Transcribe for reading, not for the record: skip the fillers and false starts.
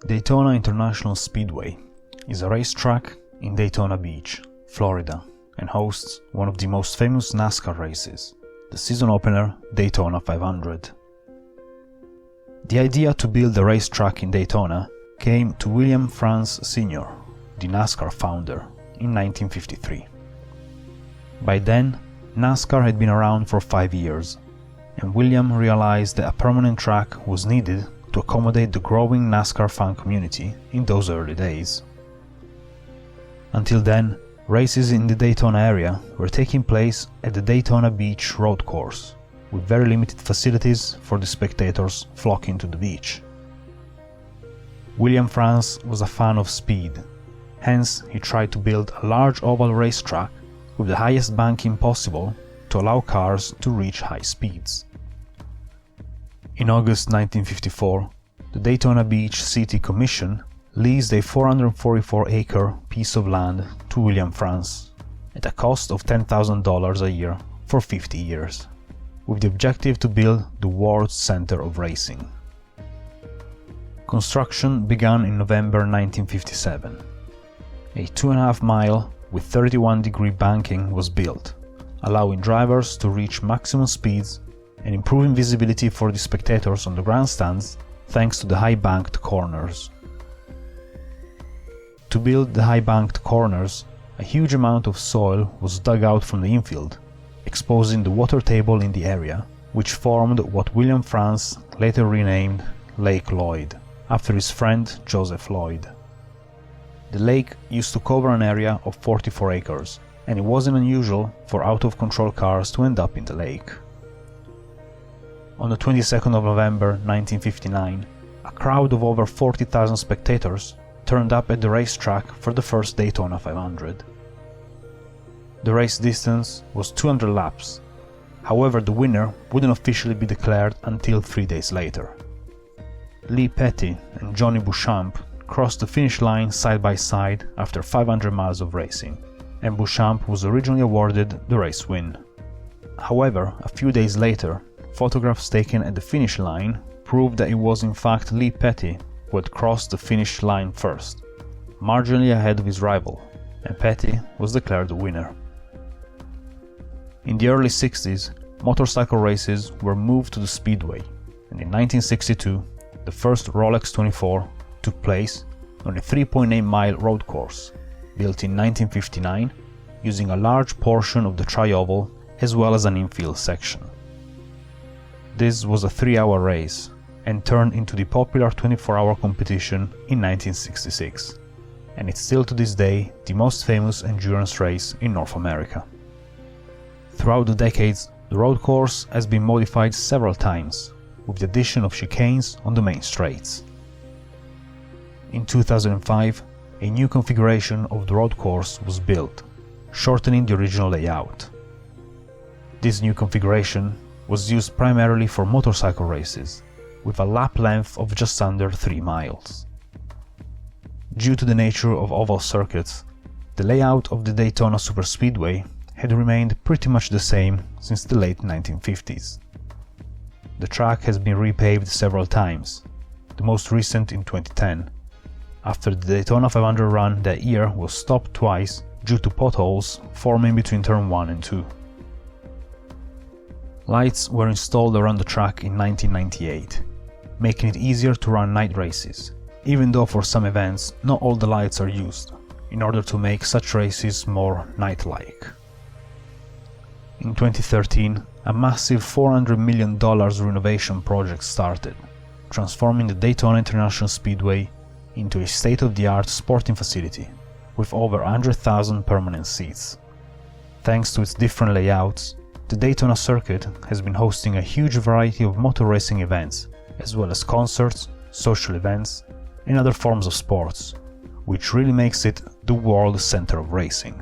Daytona International Speedway is a racetrack in Daytona Beach, Florida, and hosts one of the most famous NASCAR races, the season opener Daytona 500. The idea to build a racetrack in Daytona came to William France Sr., the NASCAR founder, in 1953. By then, NASCAR had been around for 5 years, and William realized that a permanent track was needed to accommodate the growing NASCAR fan community in those early days. Until then, races in the Daytona area were taking place at the Daytona Beach road course, with very limited facilities for the spectators flocking to the beach. William France was a fan of speed, hence he tried to build a large oval racetrack with the highest banking possible to allow cars to reach high speeds. In August 1954, the Daytona Beach City Commission leased a 444-acre piece of land to William France at a cost of $10,000 a year for 50 years, with the objective to build the world's center of racing. Construction began in November 1957. A 2.5-mile with 31-degree banking was built, allowing drivers to reach maximum speeds and improving visibility for the spectators on the grandstands thanks to the high-banked corners. To build the high-banked corners, a huge amount of soil was dug out from the infield, exposing the water table in the area, which formed what William France later renamed Lake Lloyd, after his friend Joseph Lloyd. The lake used to cover an area of 44 acres, and it wasn't unusual for out-of-control cars to end up in the lake. On the 22nd of November 1959, a crowd of over 40,000 spectators turned up at the racetrack for the first Daytona 500. The race distance was 200 laps, however the winner wouldn't officially be declared until 3 days later. Lee Petty and Johnny Beauchamp crossed the finish line side by side after 500 miles of racing, and Beauchamp was originally awarded the race win. However, a few days later, photographs taken at the finish line proved that it was in fact Lee Petty who had crossed the finish line first, marginally ahead of his rival, and Petty was declared the winner. In the early 60s, motorcycle races were moved to the Speedway, and in 1962, the first Rolex 24 took place on a 3.8-mile road course, built in 1959, using a large portion of the tri-oval as well as an infield section. This was a 3-hour race, and turned into the popular 24-hour competition in 1966, and it's still to this day the most famous endurance race in North America. Throughout the decades, the road course has been modified several times, with the addition of chicanes on the main straights. In 2005, a new configuration of the road course was built, shortening the original layout. This new configuration was used primarily for motorcycle races, with a lap length of just under 3 miles. Due to the nature of oval circuits, the layout of the Daytona Superspeedway had remained pretty much the same since the late 1950s. The track has been repaved several times, the most recent in 2010, after the Daytona 500 run that year was stopped twice due to potholes forming between turn 1 and 2. Lights were installed around the track in 1998, making it easier to run night races, even though for some events not all the lights are used, in order to make such races more night-like. In 2013, a massive $400 million renovation project started, transforming the Daytona International Speedway into a state-of-the-art sporting facility with over 100,000 permanent seats. Thanks to its different layouts, the Daytona circuit has been hosting a huge variety of motor racing events, as well as concerts, social events, and other forms of sports, which really makes it the world center of racing.